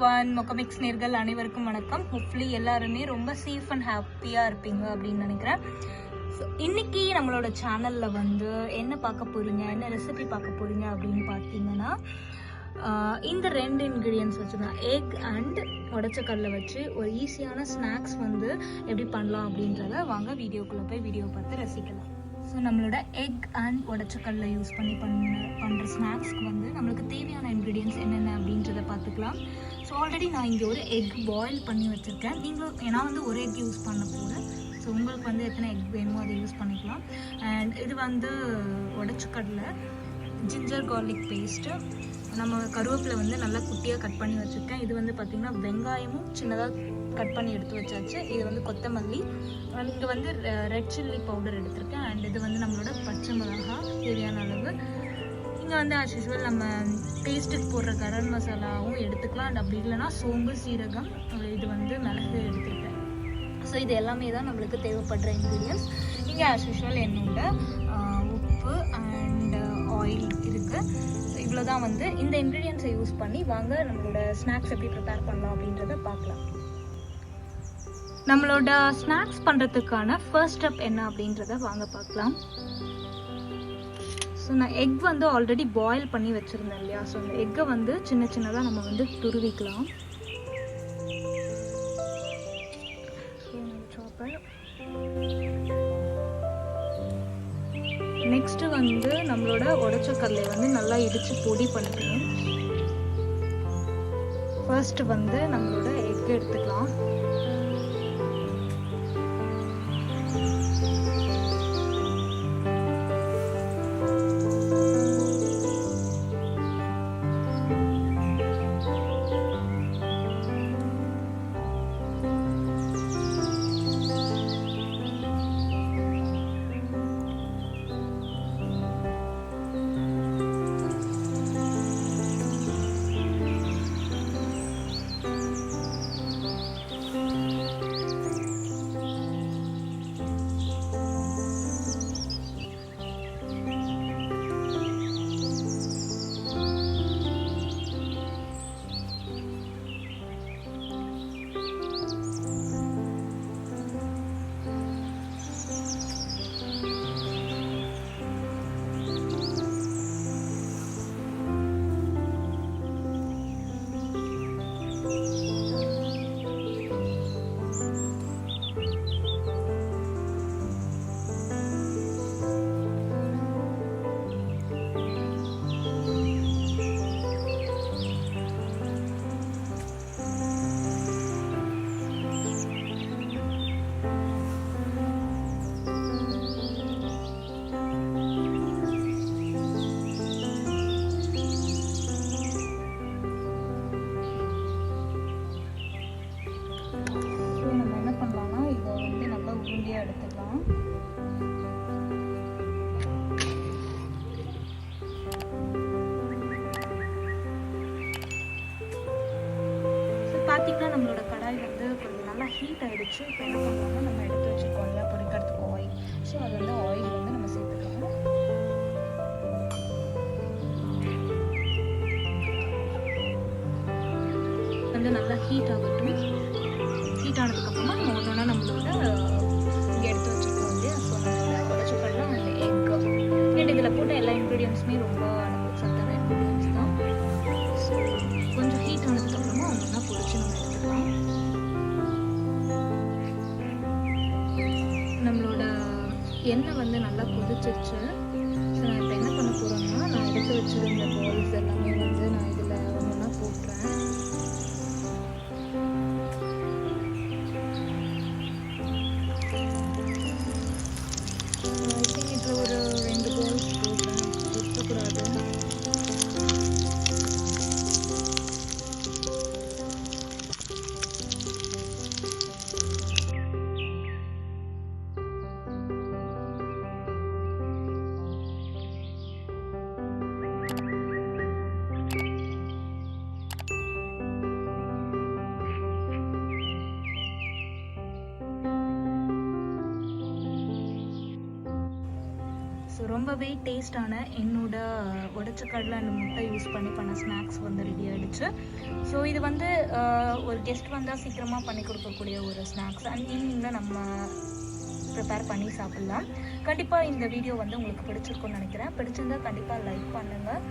Everyone மொக்கமிக்ஸ் நேர்கள் அனைவருக்கும் வணக்கம். ஹோப்ஃபுல்லி எல்லாருமே ரொம்ப சேஃப் அண்ட் ஹாப்பியாக இருப்பீங்க அப்படின்னு நினைக்கிறேன். ஸோ இன்றைக்கி நம்மளோட சேனலில் வந்து என்ன பார்க்க போகிறீங்க, என்ன ரெசிபி பார்க்க போகிறீங்க அப்படின்னு பார்த்தீங்கன்னா, இந்த ரெண்டு இன்க்ரீடியன்ஸ் வச்சுருந்தேன். எக் அண்ட் உடச்சக்கல்லை வச்சு ஒரு ஈஸியான ஸ்நாக்ஸ் வந்து எப்படி பண்ணலாம் அப்படின்றத வாங்க வீடியோக்குள்ளே போய் வீடியோ பார்த்து ரசிக்கலாம். ஸோ நம்மளோட எக் அண்ட் உடச்சக்கல்லை யூஸ் பண்ணி பண்ணுற ஸ்நாக்ஸ்க்கு வந்து நம்மளுக்கு தேவையான இன்க்ரீடியன்ஸ் என்னென்ன அப்படின்றத பார்த்துக்கலாம். ஸோ ஆல்ரெடி நான் இங்கே ஒரு எக் பாயில் பண்ணி வச்சுருக்கேன். நீங்களும் ஏன்னா வந்து ஒரு எக் யூஸ் பண்ண போகிறேன். ஸோ உங்களுக்கு வந்து எத்தனை எக் வேணுமோ அதை யூஸ் பண்ணிக்கலாம். அண்ட் இது வந்து உடச்சக்கடலை, ஜிஞ்சர் கார்லிக் பேஸ்ட்டு, நம்ம கருவேப்பிலை வந்து நல்லா குட்டியாக கட் பண்ணி வச்சுருக்கேன். இது வந்து பார்த்திங்கன்னா வெங்காயமும் சின்னதாக கட் பண்ணி எடுத்து வச்சாச்சு. இது வந்து கொத்தமல்லி, இங்கே வந்து ரெட் சில்லி பவுடர் எடுத்திருக்கேன். அண்ட் இது வந்து நம்மளோட பச்சை மிளகாய் தேவையான அளவு. இங்கே வந்து ஆஸ் யூஷுவல் நம்ம டேஸ்ட்டுக்கு போடுற கரம் மசாலாவும் எடுத்துக்கலாம். அண்ட் அப்படி இல்லைனா சோம்பு, சீரகம், இது வந்து மிளகு எடுத்துருக்கேன். ஸோ இது எல்லாமே தான் நம்மளுக்கு தேவைப்படுற இன்க்ரீடியன்ஸ். இங்கே ஆஸ் யூஷுவல் என்னோட உப்பு அண்ட் ஆயில் இருக்குது. ஸோ இவ்வளோ தான் வந்து இந்த இன்க்ரீடியன்ஸை யூஸ் பண்ணி வாங்க நம்மளோட ஸ்நாக்ஸ் எப்படி ப்ரிப்பேர் பண்ணலாம் அப்படின்றத பார்க்கலாம். நம்மளோட ஸ்நாக்ஸ் பண்ணுறதுக்கான ஃபர்ஸ்ட் ஸ்டெப் என்ன அப்படின்றத வாங்க பார்க்கலாம். ஸோ நான் எக் வந்து ஆல்ரெடி பாயில் பண்ணி வச்சுருந்தேன் இல்லையா. ஸோ அந்த எக்கை வந்து சின்ன சின்னதாக நம்ம வந்து துருவிக்கலாம். நெக்ஸ்ட்டு வந்து நம்மளோட உடச்சக்கல்லை வந்து நல்லா இடித்து பொடி பண்ணிக்கணும். ஃபர்ஸ்ட் வந்து நம்மளோட எக் எடுத்துக்கலாம். எடுத்துக்கலாம். பார்த்தீங்கன்னா நம்மளோட கடாய் வந்து கொஞ்சம் நல்லா ஹீட் ஆகிடுச்சு. இப்போ என்ன பண்ணுவோம்னா நம்ம எடுத்து வச்சுருக்கோம் இல்லையா பொரிக்கிறதுக்கு ஆயில். ஸோ அது வந்து ஆயில் வந்து நம்ம சேர்த்துக்கலாம். வந்து நல்லா ஹீட் ஆகட்டும். ஹீட் ஆனதுக்கப்புறமா நம்ம ஒன்றா நம்மளோட இங்கே எடுத்து வச்சுருக்கோம் இல்லையா. ஸோ நம்மளோட உடச்சக்கடலை அண்ட் எக் அண்ட் இதில் போட்ட எல்லா இன்க்ரீடியன்ஸுமே ரொம்ப நமக்கு சத்தான இன்க்ரீடியன்ஸ் தான். ஸோ கொஞ்சம் ஹீட் ஆனதுக்கப்புறமா ஒன்றா பொரிச்சு நம்ம எடுத்துக்கலாம். நம்மளோட எண்ணெய் வந்து நல்லா கொதிச்சிருச்சு. ஸோ நான் இப்போ என்ன பண்ண போகிறேன்னா, நான் எடுத்து வச்சுருந்த பால்ஸ் எல்லாமே வந்து நான் இதில் ஒன்றா போட்டுறேன். ஒரு 2 பால்ஸ் போட்டேன், கொட்டக்கூடாது. ரொம்பவே டேஸ்டான என்னோட உடைச்ச கடலை அண்ட் முட்டை யூஸ் பண்ண ஸ்நாக்ஸ் வந்து ரெடி ஆகிடுச்சு. ஸோ இது வந்து ஒரு கெஸ்ட் வந்தால் சீக்கிரமாக பண்ணி கொடுக்கக்கூடிய ஒரு ஸ்நாக்ஸ் அண்ட் ஈவினிங்கில் நம்ம ப்ரிப்பேர் பண்ணி சாப்பிட்லாம். கண்டிப்பாக இந்த வீடியோ வந்து உங்களுக்கு பிடிச்சிருக்குன்னு நினைக்கிறேன். பிடிச்சிருந்தால் கண்டிப்பாக லைக் பண்ணுங்கள்.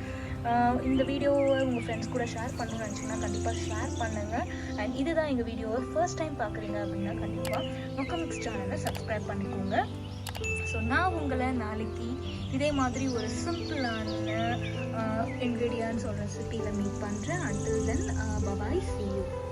இந்த வீடியோவை உங்கள் ஃப்ரெண்ட்ஸ் கூட ஷேர் பண்ணணும்னு நினச்சிங்கன்னா கண்டிப்பாக ஷேர் பண்ணுங்கள். அண்ட் இதுதான் எங்கள் வீடியோவை ஃபர்ஸ்ட் டைம் பார்க்குறீங்க அப்படின்னா கண்டிப்பாக மொக்கமிக்ஸ் சேனலை சப்ஸ்கிரைப் பண்ணிக்கோங்க. ஸோ நான் உங்களை நாளைக்கு இதே மாதிரி ஒரு சிம்பிளான இன்க்ரீடியன்ட்ஸ் ஒரு ரெசிபியில் மீட் பண்ணுறேன். until then bye bye, see you.